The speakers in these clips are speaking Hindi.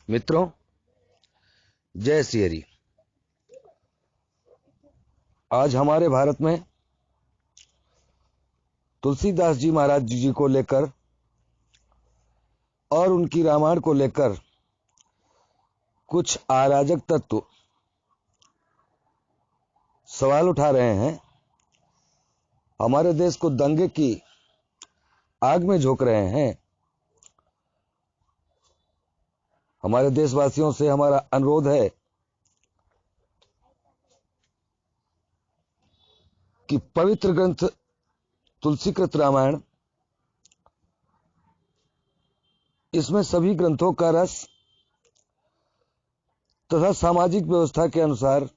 मित्रों, जय श्री हरि। आज हमारे भारत में तुलसीदास जी महाराज जी को लेकर और उनकी रामायण को लेकर कुछ अराजक तत्व सवाल उठा रहे हैं। हमारे देश को दंगे की आग में झोंक रहे हैं। हमारे देशवासियों से हमारा अनुरोध है कि पवित्र ग्रंथ तुलसीकृत रामायण, इसमें सभी ग्रंथों का रस तथा सामाजिक व्यवस्था के अनुसार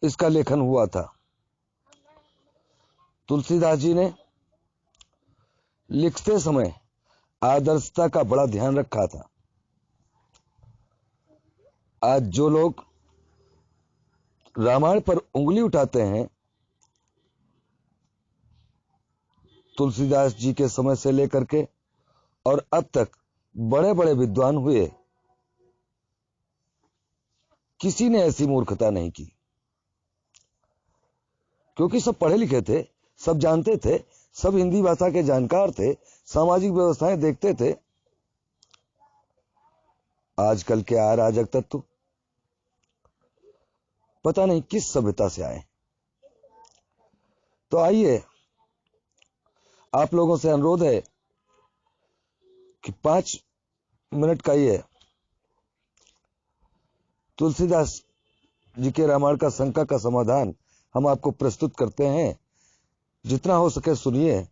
इसका लेखन हुआ था। तुलसीदास जी ने लिखते समय आदर्शता का बड़ा ध्यान रखा था। आज जो लोग रामायण पर उंगली उठाते हैं, तुलसीदास जी के समय से लेकर के और अब तक बड़े बड़े विद्वान हुए, किसी ने ऐसी मूर्खता नहीं की, क्योंकि सब पढ़े लिखे थे, सब जानते थे, सब हिंदी भाषा के जानकार थे, सामाजिक व्यवस्थाएं देखते थे। आजकल के अराजक तत्व पता नहीं किस सभ्यता से आए। तो आइए, आप लोगों से अनुरोध है कि 5 मिनट का ये तुलसीदास जी के रामायण का शंका का समाधान हम आपको प्रस्तुत करते हैं। जितना हो सके सुनिए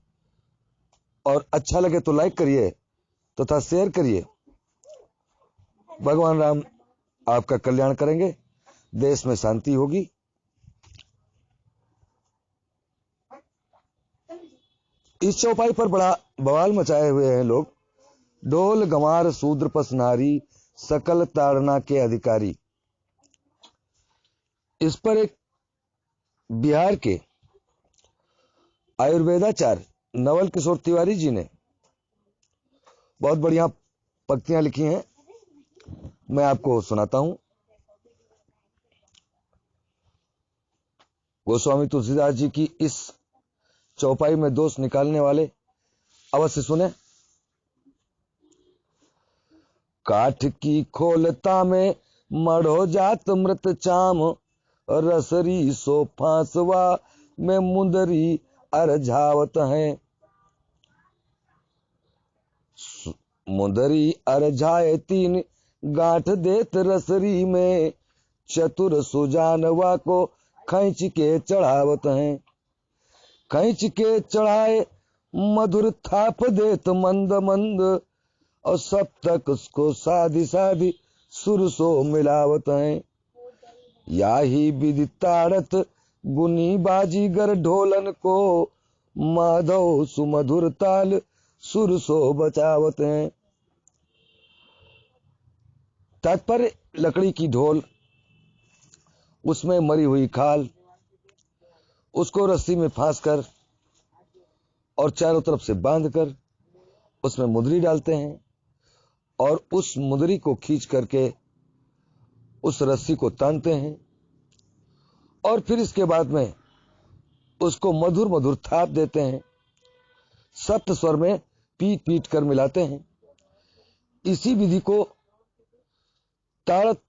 और अच्छा लगे तो लाइक करिए तथा शेयर करिए। भगवान राम आपका कल्याण करेंगे, देश में शांति होगी। इस चौपाई पर बड़ा बवाल मचाए हुए हैं लोग। ढोल गंवार शूद्र पस नारी, सकल ताड़ना के अधिकारी। इस पर एक बिहार के आयुर्वेदाचार्य नवल किशोर तिवारी जी ने बहुत बढ़िया पंक्तियां लिखी हैं, मैं आपको सुनाता हूं। गोस्वामी तुलसीदास जी की इस चौपाई में दोष निकालने वाले अवश्य सुने। काठ की खोलता में मढ़ो जात मृत चाम, रसरी सो फांसवा में मुंदरी अरझावत है। मुंदरी अरझाए 3 गांठ देत रसरी में, चतुर सुजानवा को खींच के चढ़ावत हैं। खींच के चढ़ाए मधुर थाप देत मंद मंद, और सब तक उसको साधी साधी सुर सो मिलावत हैं। याही विधि ताड़त गुनी बाजीगर ढोलन को, माधव सुमधुर ताल सुर सो बचावत हैं। तात्पर्य, लकड़ी की ढोल, उसमें मरी हुई खाल, उसको रस्सी में फांस कर और चारों तरफ से बांधकर उसमें मुंदरी डालते हैं और उस मुंदरी को खींच करके उस रस्सी को तानते हैं और फिर इसके बाद में उसको मधुर मधुर थाप देते हैं। सप्त स्वर में पीट पीट कर मिलाते हैं। इसी विधि को ताड़त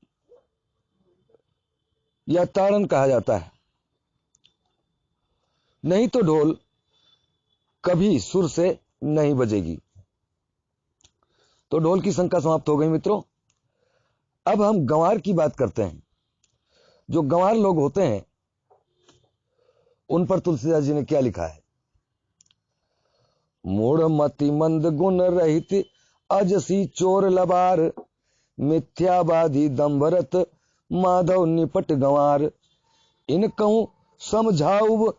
या ताड़न कहा जाता है। नहीं तो ढोल कभी सुर से नहीं बजेगी। तो ढोल की शंका समाप्त हो गई मित्रों। अब हम गंवार की बात करते हैं। जो गंवार लोग होते हैं, उन पर तुलसीदास जी ने क्या लिखा है। मूढ़ मति मंद गुण रहित अजसी चोर लबार, मिथ्यावादी दंभरत माधव निपट गंवार। इन कहूं समझाऊ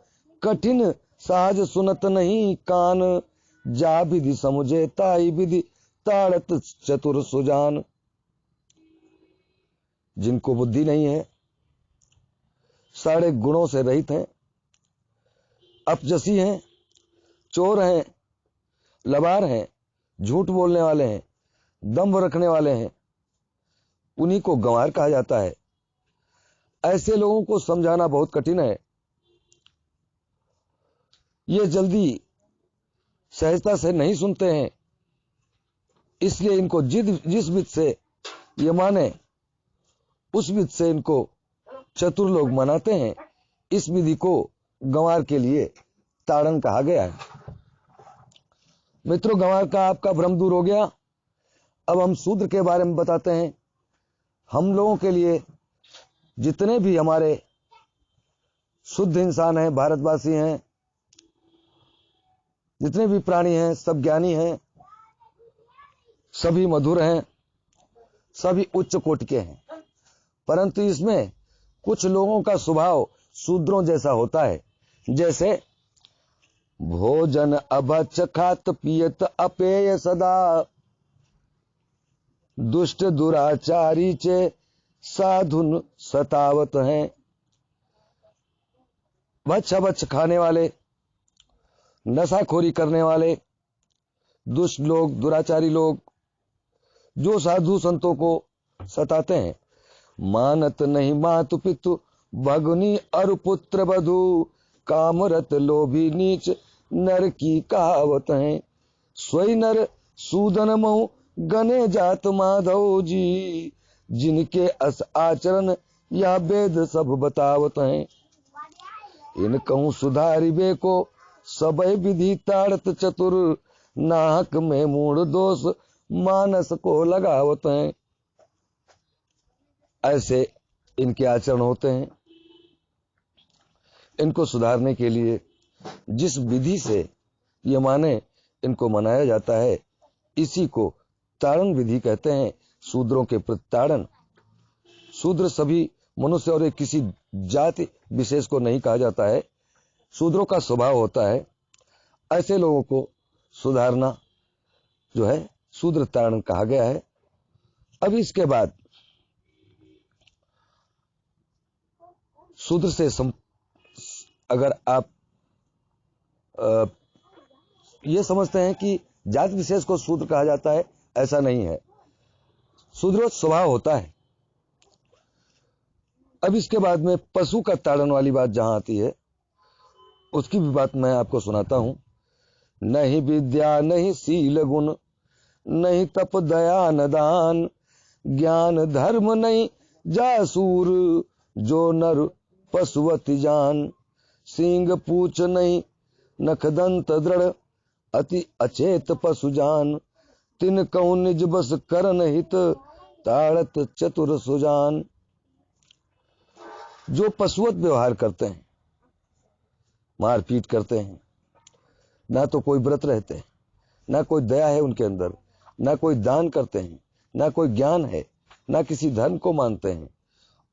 कठिन सहज सुनत नहीं कान, जा विधि समुझे ताई विधि ताड़त चतुर सुजान। जिनको बुद्धि नहीं है, सारे गुणों से रहित हैं, अपजसी हैं, चोर हैं, लबार हैं, झूठ बोलने वाले हैं, दम्भ रखने वाले हैं, उन्हीं को गंवार कहा जाता है। ऐसे लोगों को समझाना बहुत कठिन है। ये जल्दी सहजता से नहीं सुनते हैं, इसलिए इनको जिस विध से ये माने उस विध से इनको चतुर लोग मनाते हैं। इस विधि को गंवार के लिए ताड़न कहा गया है। मित्रों, गंवार का आपका भ्रम दूर हो गया। अब हम शूद्र के बारे में बताते हैं। हम लोगों के लिए जितने भी हमारे शुद्ध इंसान हैं, भारतवासी हैं, जितने भी प्राणी हैं, सब ज्ञानी हैं, सभी मधुर हैं, सभी उच्च कोटि के हैं। परंतु इसमें कुछ लोगों का स्वभाव शूद्रों जैसा होता है। जैसे भोजन अभक्ष खात पियत अपेय सदा, दुष्ट दुराचारी चे साधुन सतावत हैं। भक्ष खाने वाले, नशाखोरी करने वाले, दुष्ट लोग, दुराचारी लोग जो साधु संतों को सताते हैं। मानत नहीं मातु पितु भगुनी और पुत्र बधु, कामरत लोभी नीच नर की कहावत है। सोई नर सूदन महु गने जात माधव जी, जिनके अस आचरण या वेद सब बतावत हैं। इन कहूँ सुधारिबे को सबय विधि ताड़त चतुर, नाहक में मूढ़ दोष मानस को लगावत हैं। ऐसे इनके आचरण होते हैं। इनको सुधारने के लिए जिस विधि से ये माने इनको मनाया जाता है, इसी को ताड़न विधि कहते हैं। शूद्रों के प्रति ताड़न। शूद्र सभी मनुष्य और एक किसी जाति विशेष को नहीं कहा जाता है। शूद्रों का स्वभाव होता है। ऐसे लोगों को सुधारना जो है शूद्र ताड़न कहा गया है। अब इसके बाद शूद्र से अगर आप ये समझते हैं कि जाति विशेष को शूद्र कहा जाता है, ऐसा नहीं है। शूद्र स्वभाव होता है। अब इसके बाद में पशु का ताड़न वाली बात जहां आती है, उसकी भी बात मैं आपको सुनाता हूं। नहीं विद्या नहीं शील गुण, नहीं तप दया न दान, ज्ञान धर्म नहीं जासूर, जो नर पशुवति जान। सींग पूछ नहीं नखदंत दृढ़, अति अचेत पशु जान। तिन कहूँ निज बस करन हित, ताड़त चतुर सुजान। जो पशुवत व्यवहार करते हैं, मारपीट करते हैं, ना तो कोई व्रत रहते हैं, ना कोई दया है उनके अंदर, ना कोई दान करते हैं, ना कोई ज्ञान है, ना किसी धर्म को मानते हैं,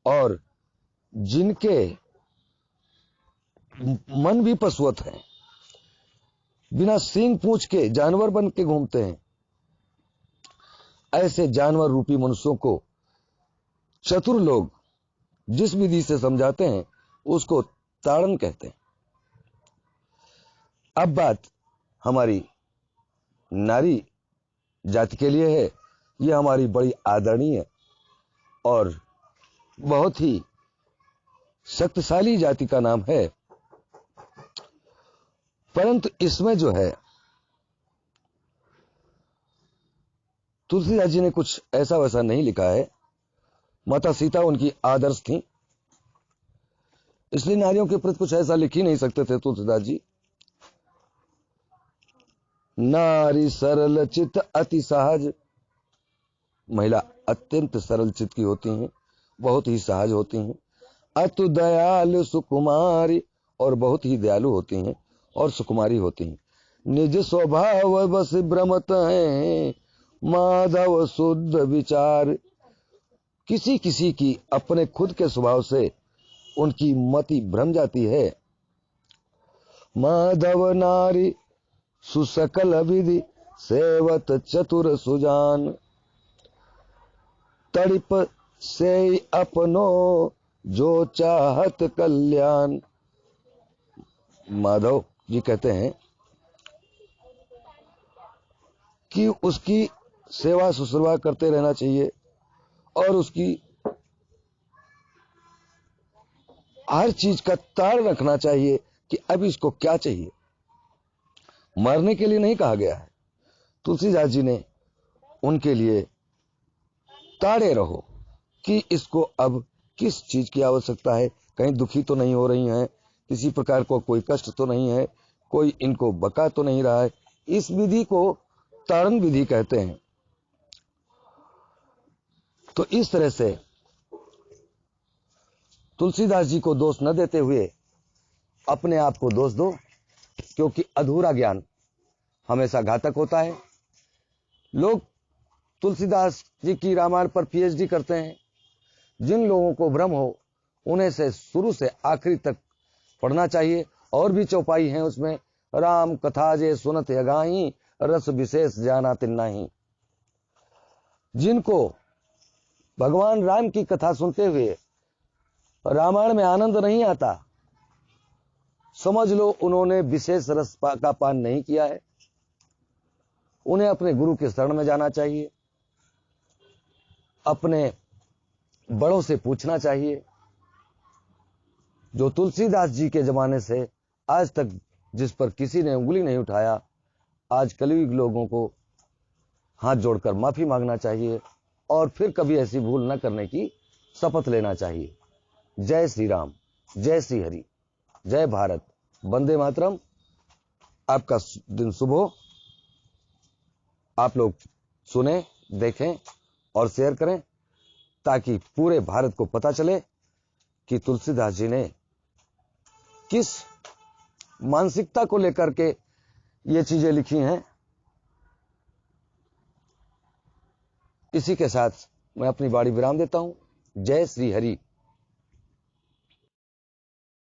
और जिनके मन भी पशुवत है, बिना सींग पूंछ के जानवर बन के घूमते हैं, ऐसे जानवर रूपी मनुष्यों को चतुर लोग जिस विधि से समझाते हैं उसको ताड़न कहते हैं। अब बात हमारी नारी जाति के लिए है। यह हमारी बड़ी आदरणीय और बहुत ही शक्तिशाली जाति का नाम है। परंतु इसमें जो है तुलसीदास जी ने कुछ ऐसा वैसा नहीं लिखा है। माता सीता उनकी आदर्श थी, इसलिए नारियों के प्रति कुछ ऐसा लिख ही नहीं सकते थे तुलसीदास जी। नारी सरल चित अति सहज, महिला अत्यंत सरल चित की होती हैं, बहुत ही सहज होती हैं। अतु दयालु सुकुमारी, और बहुत ही दयालु होती हैं और सुकुमारी होती हैं। निज स्वभाव बस भ्रमत हैं, माधव शुद्ध विचार। किसी किसी की अपने खुद के स्वभाव से उनकी मति भ्रम जाती है। माधव नारी सुसकल विधि, सेवत चतुर सुजान। तड़िप से अपनो जो चाहत कल्याण। माधव जी कहते हैं कि उसकी सेवा शुश्रूषा करते रहना चाहिए और उसकी हर चीज का ताड़ रखना चाहिए कि अब इसको क्या चाहिए। मरने के लिए नहीं कहा गया है। तुलसीदास जी ने उनके लिए ताड़े रहो कि इसको अब किस चीज की आवश्यकता है, कहीं दुखी तो नहीं हो रही हैं, किसी प्रकार को कोई कष्ट तो नहीं है, कोई इनको बका तो नहीं रहा है। इस विधि को ताड़न विधि कहते हैं। तो इस तरह से तुलसीदास जी को दोष न देते हुए अपने आप को दोष दो, क्योंकि अधूरा ज्ञान हमेशा घातक होता है। लोग तुलसीदास जी की रामायण पर पीएचडी करते हैं। जिन लोगों को भ्रम हो उन्हें से शुरू से आखिरी तक पढ़ना चाहिए। और भी चौपाई हैं उसमें, राम कथा जे सुनत अगाही, रस विशेष जाना तिन्नाही। जिनको भगवान राम की कथा सुनते हुए रामायण में आनंद नहीं आता, समझ लो उन्होंने विशेष रस का पान नहीं किया है। उन्हें अपने गुरु के शरण में जाना चाहिए, अपने बड़ों से पूछना चाहिए। जो तुलसीदास जी के जमाने से आज तक जिस पर किसी ने उंगली नहीं उठाया, आज कलयुग लोगों को हाथ जोड़कर माफी मांगना चाहिए और फिर कभी ऐसी भूल न करने की शपथ लेना चाहिए। जय श्री राम, जय श्री हरि, जय भारत, वंदे मातरम। आपका दिन शुभ हो। आप लोग सुने, देखें और शेयर करें ताकि पूरे भारत को पता चले कि तुलसीदास जी ने किस मानसिकता को लेकर के ये चीजें लिखी हैं। इसी के साथ मैं अपनी वाणी विराम देता हूं। जय श्री हरि।